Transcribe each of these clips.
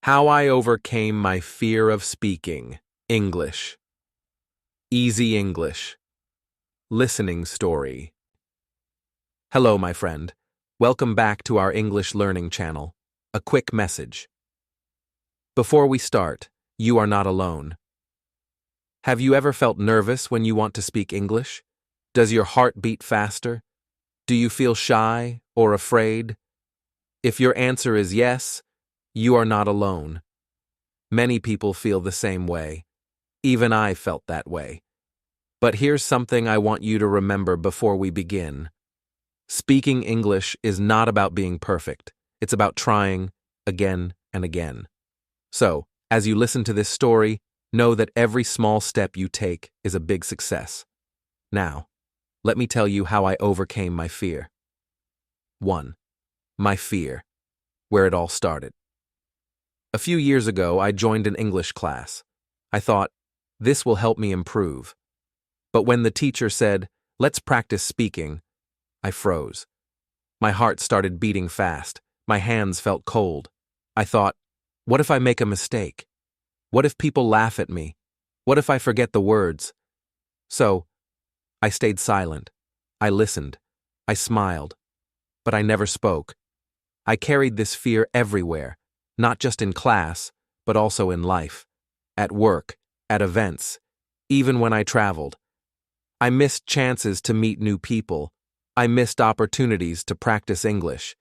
How I Overcame My Fear of Speaking English. Easy English. Listening Story. Hello, my friend. Welcome back to our English learning channel. A quick message. Before we start, you are not alone. Have you ever felt nervous when you want to speak English? Does your heart beat faster? Do you feel shy or afraid? If your answer is yes, you are not alone. Many people feel the same way. Even I felt that way. But here's something I want you to remember before we begin. Speaking English is not about being perfect. It's about trying again and again. So, as you listen to this story, know that every small step you take is a big success. Now, let me tell you how I overcame my fear. 1. My fear. Where it all started. A few years ago, I joined an English class. I thought, this will help me improve. But when the teacher said, let's practice speaking, I froze. My heart started beating fast. My hands felt cold. I thought, what if I make a mistake? What if people laugh at me? What if I forget the words? So, I stayed silent. I listened. I smiled. But I never spoke. I carried this fear everywhere. Not just in class, but also in life, at work, at events, even when I traveled. I missed chances to meet new people. I missed opportunities to practice English.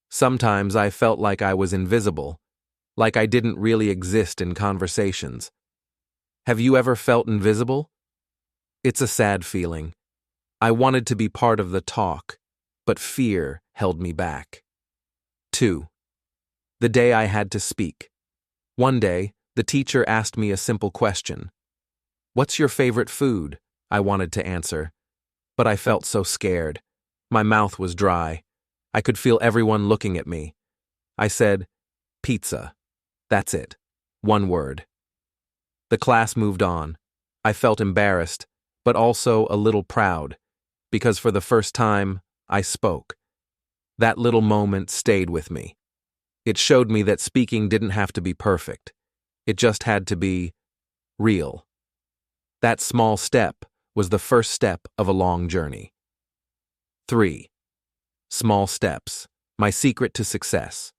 Sometimes I felt like I was invisible, like I didn't really exist in conversations. Have you ever felt invisible? It's a sad feeling. I wanted to be part of the talk, but fear held me back. 2. The day I had to speak. One day, the teacher asked me a simple question. What's your favorite food? I wanted to answer, but I felt so scared. My mouth was dry. I could feel everyone looking at me. I said, pizza. That's it. One word. The class moved on. I felt embarrassed, but also a little proud, because for the first time, I spoke. That little moment stayed with me. It showed me that speaking didn't have to be perfect. It just had to be real. That small step was the first step of a long journey. 3. Small steps. My secret to success.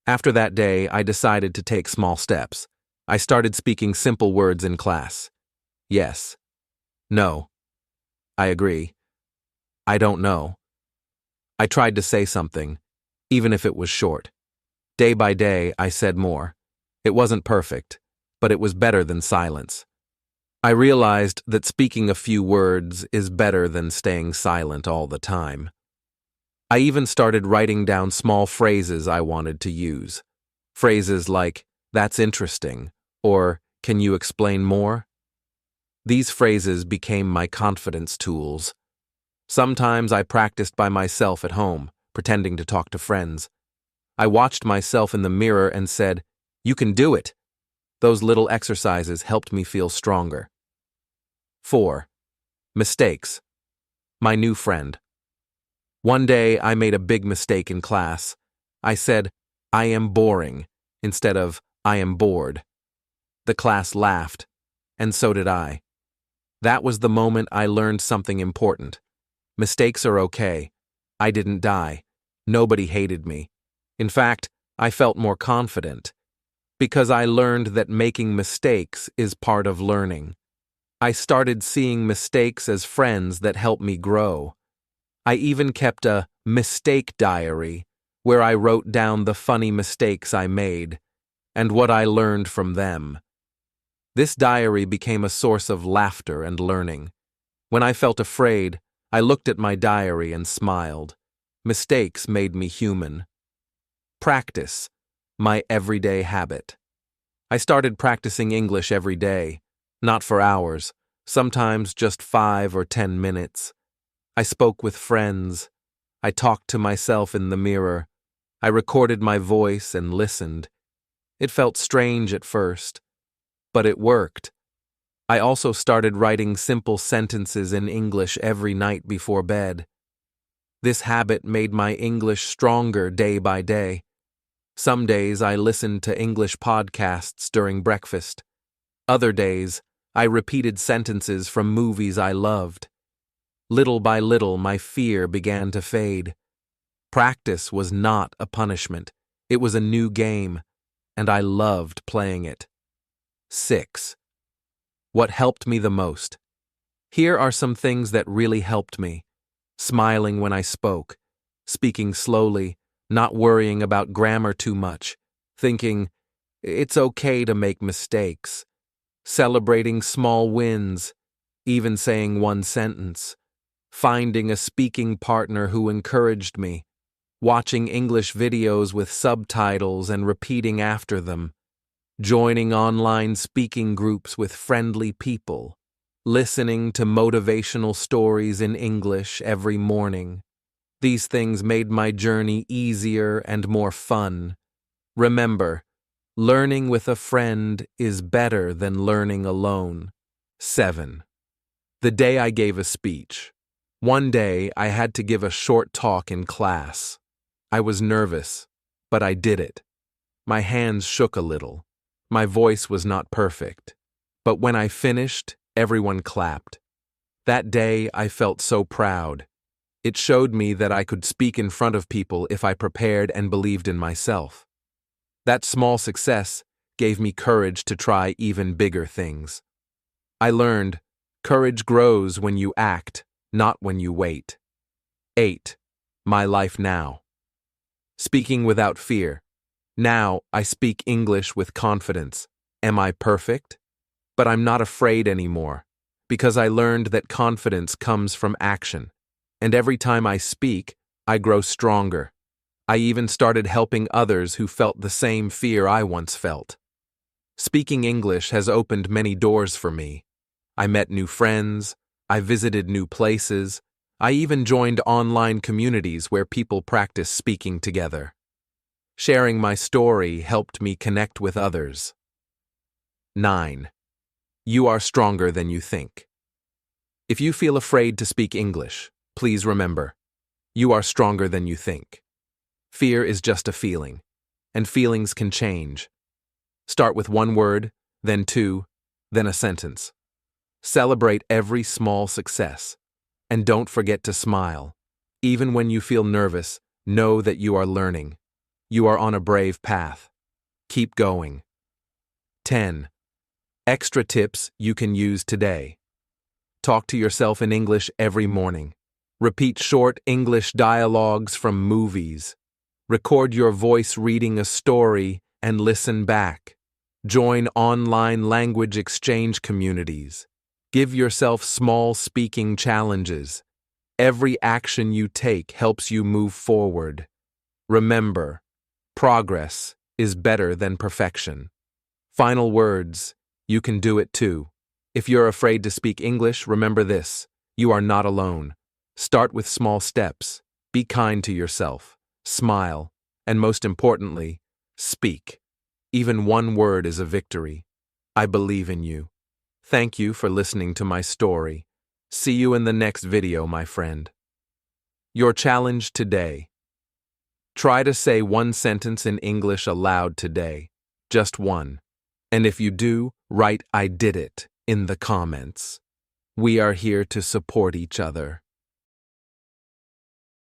After that day, I decided to take small steps. I started speaking simple words in class. Yes. No. I agree. I don't know. I tried to say something, even if it was short. Day by day, I said more. It wasn't perfect, but it was better than silence. I realized that speaking a few words is better than staying silent all the time. I even started writing down small phrases I wanted to use. Phrases like, that's interesting, or can you explain more? These phrases became my confidence tools. Sometimes I practiced by myself at home, pretending to talk to friends. I watched myself in the mirror and said, you can do it. Those little exercises helped me feel stronger. 4. Mistakes. My new friend. One day I made a big mistake in class. I said, I am boring, instead of, I am bored. The class laughed, and so did I. That was the moment I learned something important. Mistakes are okay. I didn't die. Nobody hated me. In fact, I felt more confident, because I learned that making mistakes is part of learning. I started seeing mistakes as friends that help me grow. I even kept a mistake diary where I wrote down the funny mistakes I made and what I learned from them. This diary became a source of laughter and learning. When I felt afraid, I looked at my diary and smiled. Mistakes made me human. Practice, my everyday habit. I started practicing English every day, not for hours, sometimes just 5 or 10 minutes. I spoke with friends. I talked to myself in the mirror. I recorded my voice and listened. It felt strange at first, but it worked. I also started writing simple sentences in English every night before bed. This habit made my English stronger day by day. Some days I listened to English podcasts during breakfast. Other days, I repeated sentences from movies I loved. Little by little, my fear began to fade. Practice was not a punishment. It was a new game, and I loved playing it. 6. What helped me the most? Here are some things that really helped me. Smiling when I spoke, speaking slowly, not worrying about grammar too much, thinking, it's okay to make mistakes, celebrating small wins, even saying one sentence, finding a speaking partner who encouraged me, watching English videos with subtitles and repeating after them, joining online speaking groups with friendly people, listening to motivational stories in English every morning. These things made my journey easier and more fun. Remember, learning with a friend is better than learning alone. 7. The day I gave a speech. One day I had to give a short talk in class. I was nervous, but I did it. My hands shook a little. My voice was not perfect. But when I finished, everyone clapped. That day I felt so proud. It showed me that I could speak in front of people if I prepared and believed in myself. That small success gave me courage to try even bigger things. I learned courage grows when you act, not when you wait. 8. My life now. Speaking without fear. Now I speak English with confidence. Am I perfect? But I'm not afraid anymore, because I learned that confidence comes from action. And every time I speak, I grow stronger. I even started helping others who felt the same fear I once felt. Speaking English has opened many doors for me. I met new friends, I visited new places, I even joined online communities where people practice speaking together. Sharing my story helped me connect with others. 9. You are stronger than you think. If you feel afraid to speak English, please remember, you are stronger than you think. Fear is just a feeling, and feelings can change. Start with one word, then two, then a sentence. Celebrate every small success, and don't forget to smile. Even when you feel nervous, know that you are learning. You are on a brave path. Keep going. 10. Extra tips you can use today. Talk to yourself in English every morning. Repeat short English dialogues from movies. Record your voice reading a story and listen back. Join online language exchange communities. Give yourself small speaking challenges. Every action you take helps you move forward. Remember, progress is better than perfection. Final words, you can do it too. If you're afraid to speak English, remember this: you are not alone. Start with small steps. Be kind to yourself. Smile. And most importantly, speak. Even one word is a victory. I believe in you. Thank you for listening to my story. See you in the next video, my friend. Your challenge today. Try to say one sentence in English aloud today. Just one. And if you do, write "I did it" in the comments. We are here to support each other.